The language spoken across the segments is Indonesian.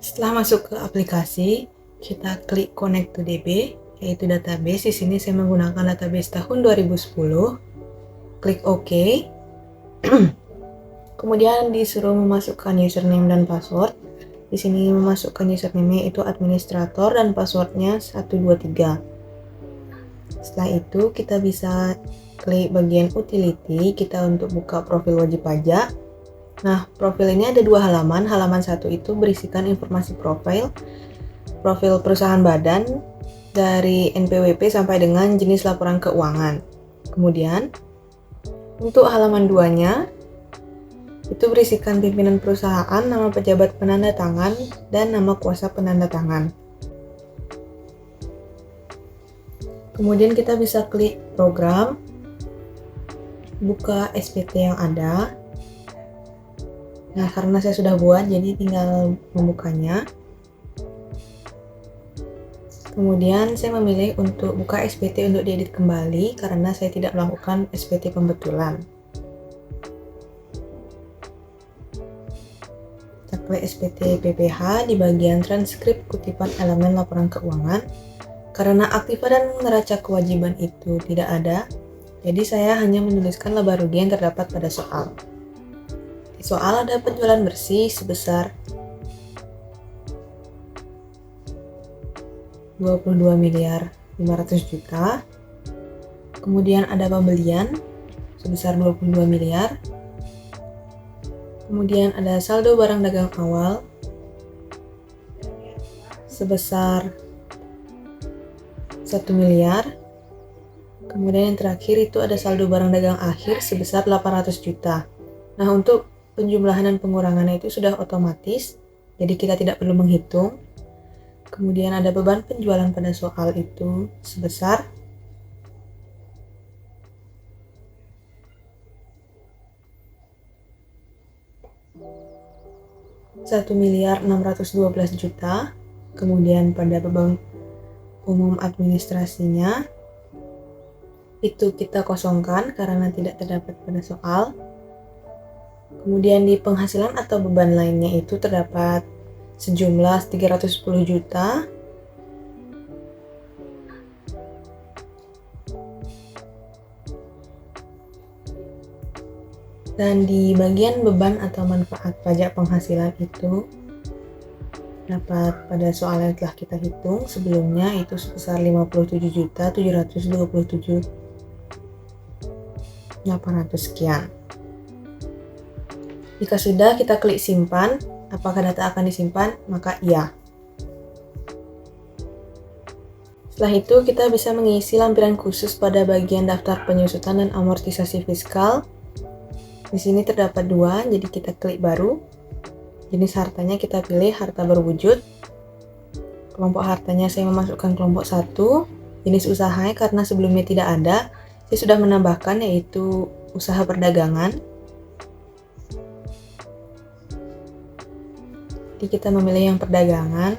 Setelah masuk ke aplikasi, kita klik Connect to DB, yaitu database. Di sini saya menggunakan database tahun 2010. Klik OK. Kemudian disuruh memasukkan username dan password. Di sini memasukkan username itu administrator dan passwordnya 123. Setelah itu kita bisa klik bagian utility, kita untuk buka profil wajib pajak. Nah, profil ini ada dua halaman. Halaman satu itu berisikan informasi profil perusahaan badan dari NPWP sampai dengan jenis laporan keuangan. Kemudian, untuk halaman 2-nya, itu berisikan pimpinan perusahaan, nama pejabat penanda tangan, dan nama kuasa penanda tangan. Kemudian kita bisa klik program, buka SPT yang ada. Nah, karena saya sudah buat, jadi tinggal membukanya. Kemudian saya memilih untuk buka SPT untuk diedit kembali karena saya tidak melakukan SPT pembetulan. Kita klik SPT PPH di bagian transkrip kutipan elemen laporan keuangan. Karena aktiva dan neraca kewajiban itu tidak ada, jadi saya hanya menuliskan laba rugi yang terdapat pada soal. Di soal ada penjualan bersih sebesar 22.500.000.000. Kemudian ada pembelian sebesar 22 miliar. Kemudian ada saldo barang dagang awal sebesar 1 miliar. Kemudian yang terakhir itu ada saldo barang dagang akhir sebesar 800 juta. Nah, untuk penjumlahan dan pengurangannya itu sudah otomatis, jadi kita tidak perlu menghitung. Kemudian ada beban penjualan pada soal itu sebesar 1.612.000.000. Kemudian pada beban umum administrasinya itu kita kosongkan karena tidak terdapat pada soal. Kemudian di penghasilan atau beban lainnya itu terdapat sejumlah 310 juta. Dan di bagian beban atau manfaat pajak penghasilan itu dapat pada soal yang telah kita hitung sebelumnya itu sebesar 57.727.800 sekian. Jika sudah, kita klik simpan. Apakah data akan disimpan? Maka iya. Setelah itu, kita bisa mengisi lampiran khusus pada bagian daftar penyusutan dan amortisasi fiskal. Di sini terdapat dua, jadi kita klik baru. Jenis hartanya kita pilih harta berwujud. Kelompok hartanya saya memasukkan kelompok 1. Jenis usahanya karena sebelumnya tidak ada, saya sudah menambahkan yaitu usaha perdagangan. Jadi kita memilih yang perdagangan.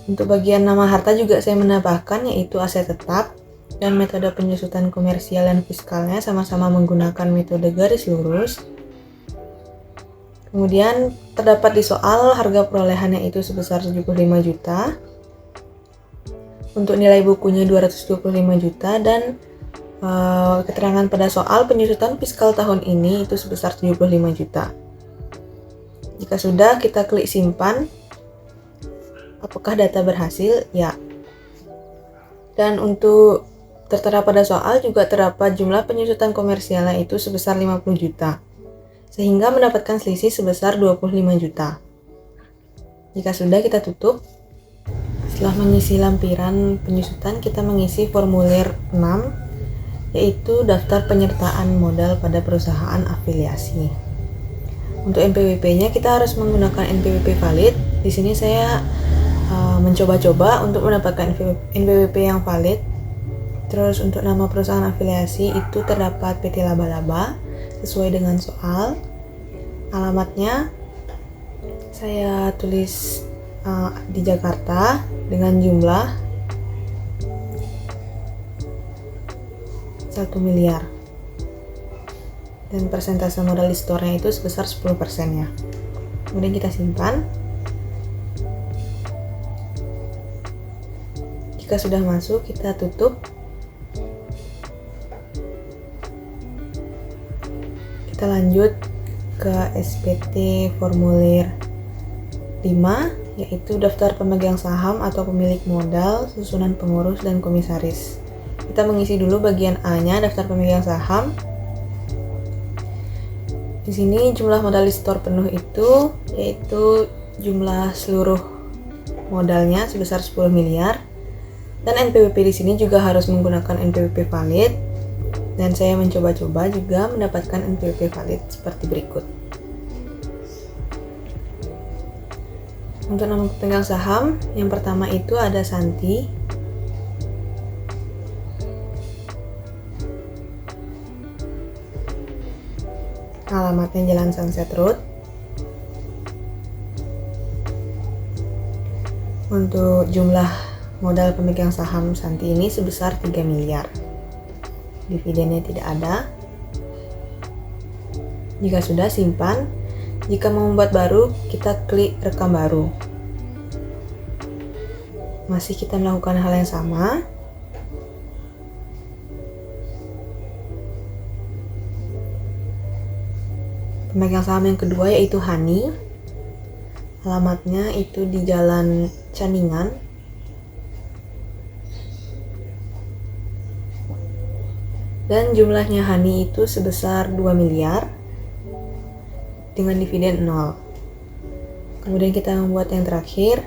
Untuk bagian nama harta juga saya menambahkan yaitu aset tetap, dan metode penyusutan komersial dan fiskalnya sama-sama menggunakan metode garis lurus. Kemudian terdapat di soal harga perolehannya itu sebesar 75 juta. Untuk nilai bukunya 225 juta dan keterangan pada soal penyusutan fiskal tahun ini itu sebesar 75 juta. Jika sudah, kita klik simpan. Apakah data berhasil? Ya. Dan untuk tertera pada soal juga terdapat jumlah penyusutan komersialnya itu sebesar 50 juta. Sehingga mendapatkan selisih sebesar 25 juta. Jika sudah, kita tutup. Setelah mengisi lampiran penyusutan, kita mengisi formulir 6, yaitu daftar penyertaan modal pada perusahaan afiliasi. Untuk NPWP-nya kita harus menggunakan NPWP valid. Di sini saya mencoba-coba untuk mendapatkan NPWP yang valid. Terus untuk nama perusahaan afiliasi itu terdapat PT Laba-Laba sesuai dengan soal. Alamatnya saya tulis di Jakarta dengan jumlah 1 miliar. Dan persentase modal di store-nya itu sebesar 10%-nya. Kemudian kita simpan. Jika sudah masuk, kita tutup. Kita lanjut ke SPT formulir 5, yaitu daftar pemegang saham atau pemilik modal, susunan pengurus, dan komisaris. Kita mengisi dulu bagian A-nya, daftar pemegang saham. Di sini jumlah modal di store penuh itu yaitu jumlah seluruh modalnya sebesar 10 miliar. Dan NPWP di sini juga harus menggunakan NPWP valid. Dan saya mencoba-coba juga mendapatkan NPWP valid seperti berikut. Untuk nama pemegang saham, yang pertama itu ada Santi. Alamatnya Jalan Sunset Road. Untuk jumlah modal pemegang saham Santi ini sebesar 3 miliar. Dividennya tidak ada. Jika sudah, simpan. Jika mau membuat baru, kita klik rekam baru. Masih kita melakukan hal yang sama. Pemegang saham yang kedua yaitu Hani. Alamatnya itu di Jalan Caningan. Dan jumlahnya Hani itu sebesar 2 miliar dengan dividen 0. Kemudian kita membuat yang terakhir.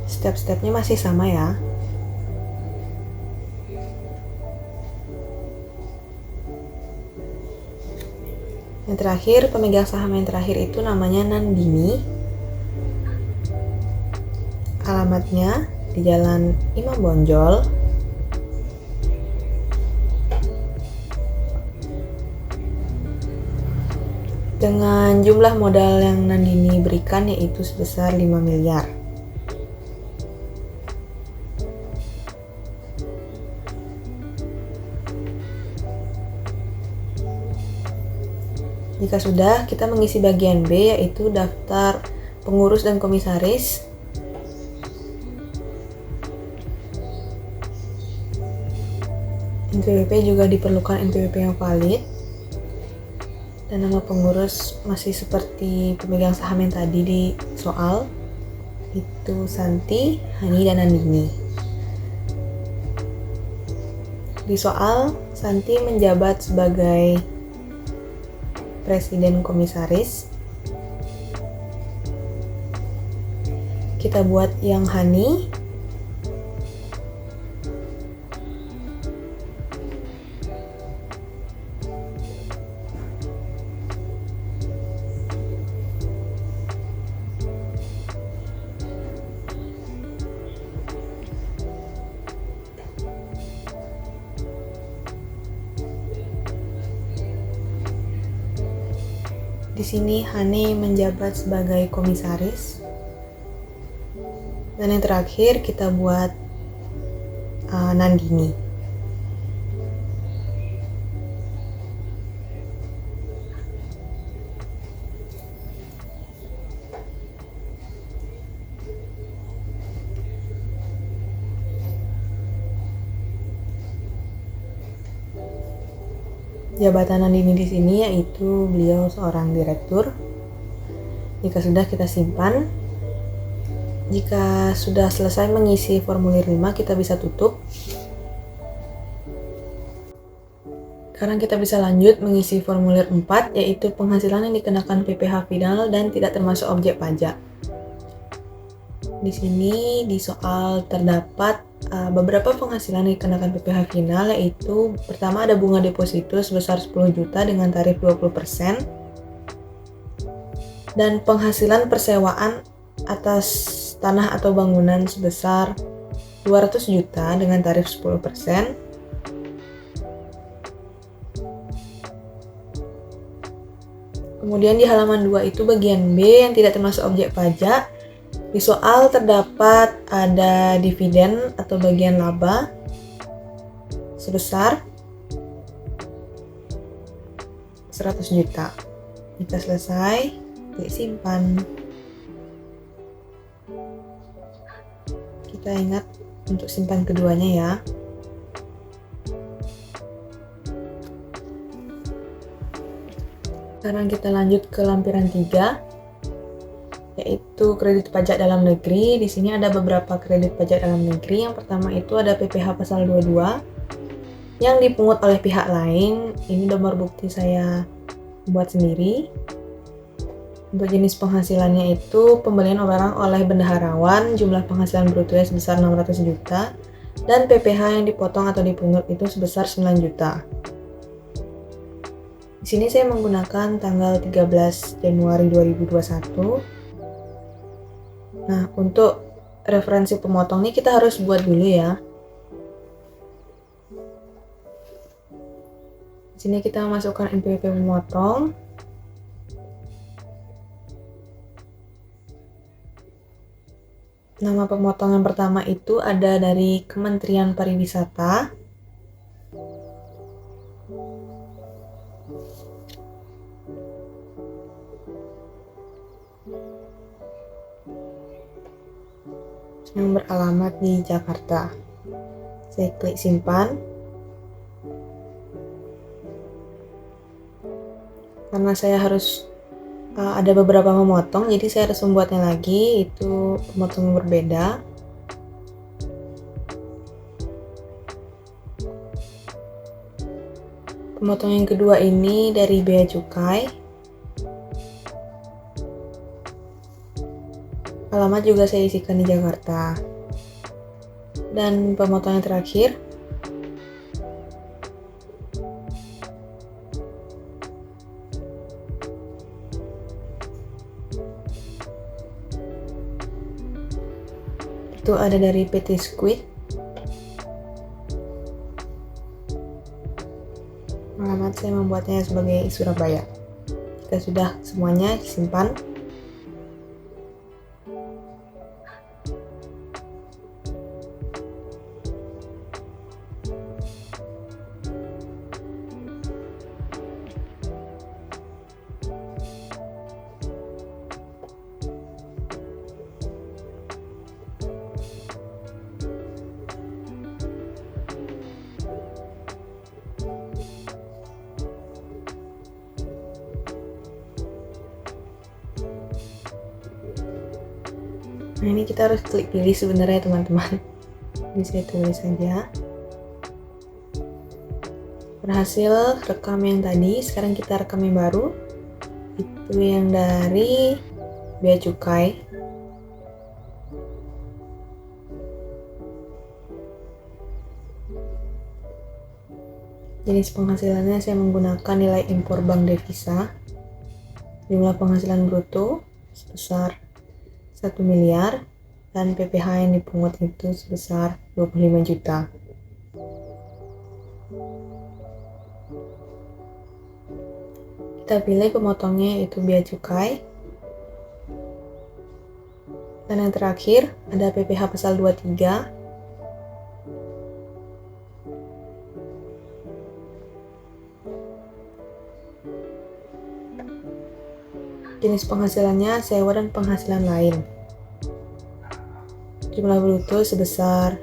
Step-stepnya masih sama ya. Yang terakhir, pemegang saham yang terakhir itu namanya Nandini. Alamatnya di Jalan Imam Bonjol. Dengan jumlah modal yang Nandini berikan yaitu sebesar 5 miliar. Jika sudah, kita mengisi bagian B yaitu daftar pengurus dan komisaris. NPWP juga diperlukan NPWP yang valid. Dan nama pengurus masih seperti pemegang saham yang tadi di soal, itu Santi, Hani, dan Nandini. Di soal, Santi menjabat sebagai presiden komisaris. Kita buat yang Hani. Di sini Hani menjabat sebagai komisaris. Dan yang terakhir kita buat Nandini. Jabatan Nandini di sini yaitu beliau seorang direktur. Jika sudah, kita simpan. Jika sudah selesai mengisi formulir 5, kita bisa tutup. Sekarang kita bisa lanjut mengisi formulir 4, yaitu penghasilan yang dikenakan PPh final dan tidak termasuk objek pajak. Di sini di soal terdapat beberapa penghasilan yang dikenakan PPh final, yaitu pertama ada bunga deposito sebesar 10 juta dengan tarif 20%, dan penghasilan persewaan atas tanah atau bangunan sebesar 200 juta dengan tarif 10%. Kemudian di halaman 2 itu bagian B yang tidak termasuk objek pajak. Di soal terdapat ada dividen atau bagian laba sebesar 100 juta. Jika selesai, klik simpan. kita ingat untuk simpan keduanya ya. Sekarang kita lanjut ke lampiran 3, yaitu kredit pajak dalam negeri. Di sini ada beberapa kredit pajak dalam negeri. Yang pertama itu ada PPh pasal 22 yang dipungut oleh pihak lain. Ini nomor bukti saya buat sendiri. Untuk jenis penghasilannya itu pembelian barang oleh bendaharawan, jumlah penghasilan brutonya sebesar 600 juta, dan PPh yang dipotong atau dipungut itu sebesar 9 juta. Di sini saya menggunakan tanggal 13 Januari 2021. Nah, untuk referensi pemotong ini kita harus buat dulu ya. Di sini kita masukkan NPWP pemotong. Nama pemotong yang pertama itu ada dari Kementerian Pariwisata. Yang beralamat di Jakarta. Saya klik simpan. Karena saya harus ada beberapa memotong, jadi saya harus membuatnya lagi. Itu pemotong yang berbeda. Pemotong yang kedua ini dari bea cukai. Alamat juga saya isikan di Jakarta. Dan pemotong yang terakhir itu ada dari PT Squid. Alamat saya membuatnya sebagai Surabaya. Jika sudah semuanya disimpan, nah ini kita harus klik pilih sebenarnya teman-teman. Ini saya tulis saja. Berhasil rekam yang tadi, sekarang kita rekam yang baru. Itu yang dari bea cukai. Jenis penghasilannya saya menggunakan nilai impor bank devisa. Jumlah penghasilan bruto sebesar 1 miliar dan PPh yang dipungut itu sebesar 25 juta. Kita pilih pemotongnya yaitu bea cukai. Dan yang terakhir ada PPh pasal 23. Jenis penghasilannya sewa dan penghasilan lain. Jumlah bruto sebesar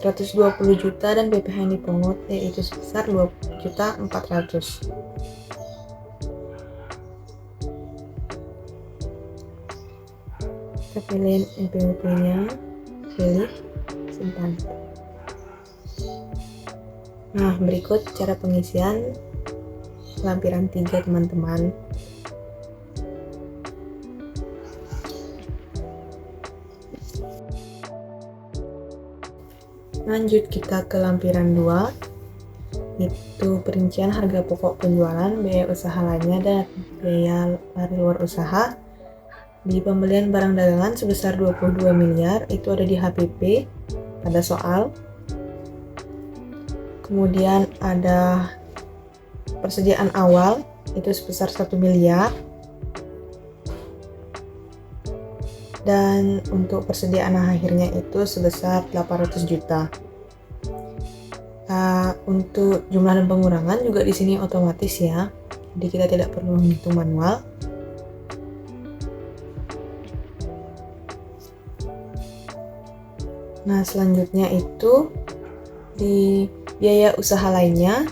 120 juta dan PPh yang dipungut yaitu sebesar 20.400.000. Kita pilih NPWP-nya, pilih simpan. Nah, berikut cara pengisian lampiran 3 teman-teman. Lanjut kita ke lampiran 2, itu perincian harga pokok penjualan, biaya usaha lainnya, dan biaya lari luar usaha. Di pembelian barang dagangan sebesar 22 miliar, itu ada di HPP pada soal. Kemudian ada persediaan awal, itu sebesar 1 miliar. Dan untuk persediaan akhirnya itu sebesar 800 juta. Untuk jumlah dan pengurangan juga di sini otomatis ya, jadi kita tidak perlu menghitung manual. Nah, selanjutnya itu di biaya usaha lainnya.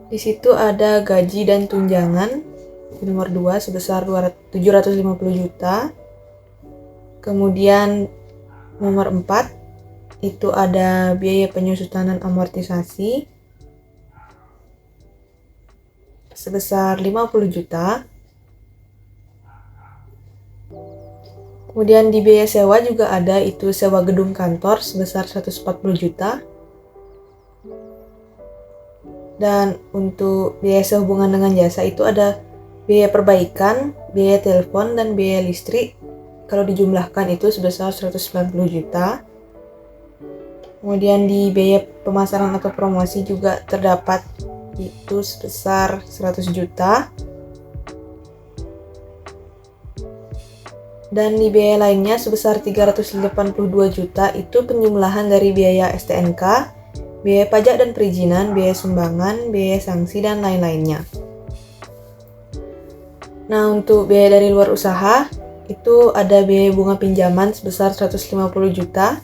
Di situ ada gaji dan tunjangan di nomor 2 sebesar 750 juta. Kemudian nomor 4 itu ada biaya penyusutan dan amortisasi sebesar 50 juta. Kemudian di biaya sewa juga ada, itu sewa gedung kantor sebesar 140 juta. Dan untuk biaya sehubungan dengan jasa itu ada biaya perbaikan, biaya telepon, dan biaya listrik. Kalau dijumlahkan itu sebesar 190 juta. Kemudian di biaya pemasaran atau promosi juga terdapat itu sebesar 100 juta. Dan di biaya lainnya sebesar 382 juta itu penjumlahan dari biaya STNK, biaya pajak dan perizinan, biaya sumbangan, biaya sanksi, dan lain-lainnya. Nah, untuk biaya dari luar usaha, itu ada biaya bunga pinjaman sebesar 150 juta.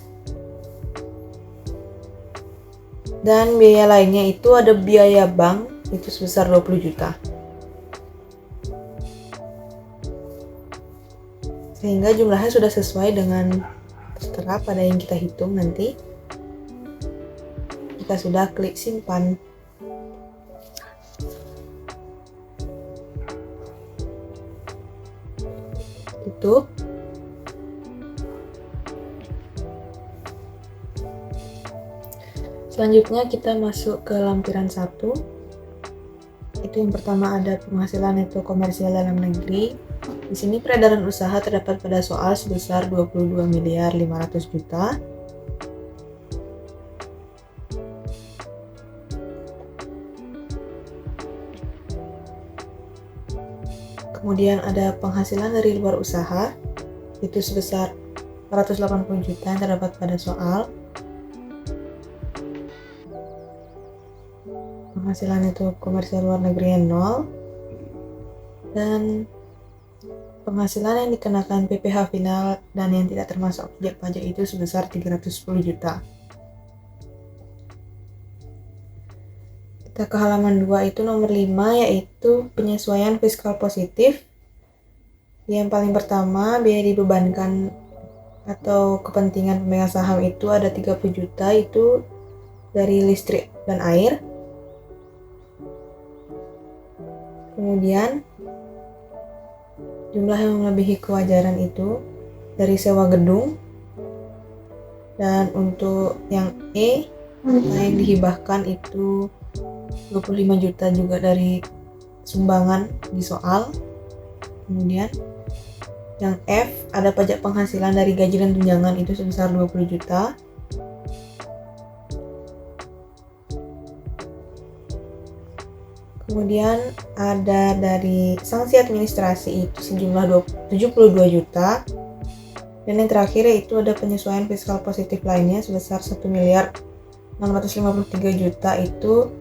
Dan biaya lainnya itu ada biaya bank, itu sebesar 20 juta. Sehingga jumlahnya sudah sesuai dengan tertera pada yang kita hitung nanti. Kita sudah klik simpan. Tutup. Selanjutnya kita masuk ke lampiran 1. Itu yang pertama ada penghasilan neto komersial dalam negeri. Di sini peredaran usaha terdapat pada soal sebesar 22.500 juta. Kemudian ada penghasilan dari luar usaha, itu sebesar 480 juta yang terdapat pada soal. Penghasilan itu komersial luar negeri 0. Dan penghasilan yang dikenakan PPh final dan yang tidak termasuk objek pajak itu sebesar 310 juta. Kita ke halaman 2 itu nomor 5, yaitu penyesuaian fiskal positif. Yang paling pertama, biaya dibebankan atau kepentingan pemegang saham itu ada 30 juta itu dari listrik dan air. Kemudian jumlah yang melebihi kewajaran itu dari sewa gedung. Dan untuk yang yang dihibahkan itu 25 juta juga dari sumbangan di soal. Kemudian yang F ada pajak penghasilan dari gaji dan tunjangan itu sebesar 20 juta. Kemudian ada dari sanksi administrasi itu sejumlah 72 juta. Dan yang terakhir yaitu ada penyesuaian fiskal positif lainnya sebesar 1.653 juta itu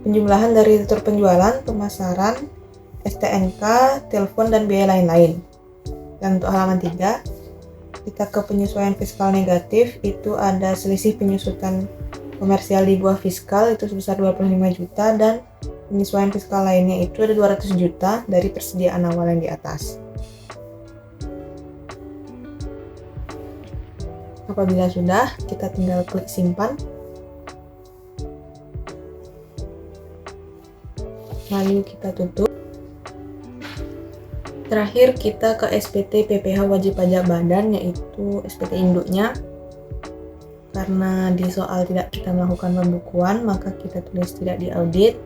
penjumlahan dari tutur penjualan, pemasaran, STNK, telepon, dan biaya lain-lain. Dan untuk halaman 3, kita ke penyesuaian fiskal negatif, itu ada selisih penyusutan komersial di buah fiskal itu sebesar 25 juta, dan penyesuaian fiskal lainnya itu ada 200 juta dari persediaan awal yang di atas. Apabila sudah, kita tinggal klik simpan. Lalu kita tutup. Terakhir kita ke SPT PPh wajib pajak badan, yaitu SPT induknya. Karena di soal tidak kita melakukan pembukuan, maka kita tulis tidak diaudit.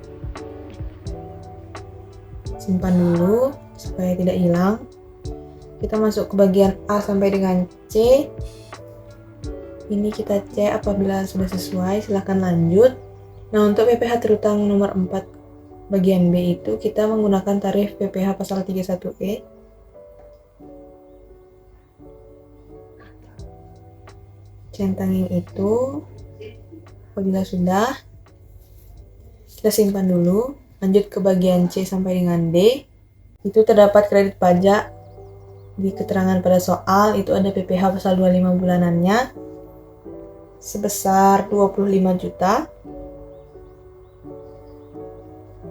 Simpan dulu supaya tidak hilang. Kita masuk ke bagian A sampai dengan C. Ini kita cek apabila sudah sesuai, silahkan lanjut. Nah, untuk PPh terutang nomor 4 bagian B itu kita menggunakan tarif PPh pasal 31E. Centangin itu. Apabila sudah, kita simpan dulu. Lanjut ke bagian C sampai dengan D. Itu terdapat kredit pajak di keterangan pada soal itu ada PPh pasal 25 bulanannya sebesar 25 juta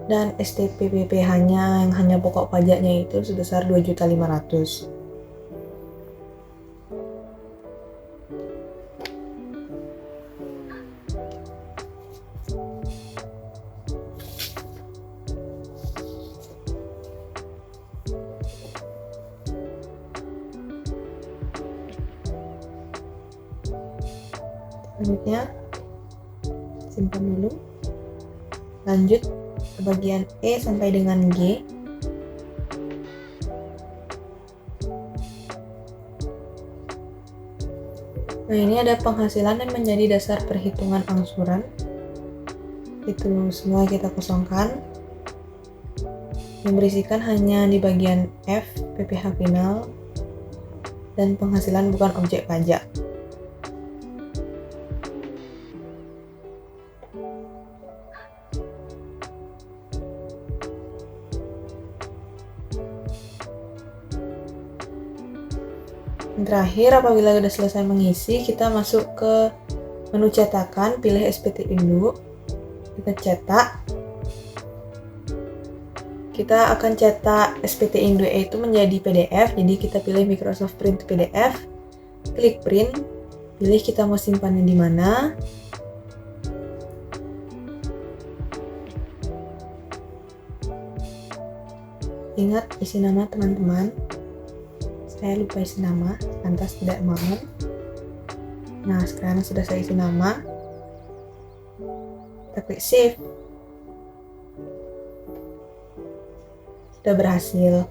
dan STP PPh-nya yang hanya pokok pajaknya itu sebesar 2.500.000. Selanjutnya simpan dulu, lanjut ke bagian E sampai dengan G. Nah, ini ada penghasilan yang menjadi dasar perhitungan angsuran. Itu semua kita kosongkan. Yang berisikan hanya di bagian F PPh final dan penghasilan bukan objek pajak. Yang terakhir, apabila sudah selesai mengisi, kita masuk ke menu cetakan, pilih SPT Induk, kita cetak. Kita akan cetak SPT Induk itu menjadi PDF, jadi kita pilih Microsoft Print PDF, klik print, pilih kita mau simpannya di mana. Ingat isi nama teman-teman. Saya lupa isi nama, lantas tidak mau. Nah, sekarang sudah saya isi nama. Kita klik save. Sudah berhasil.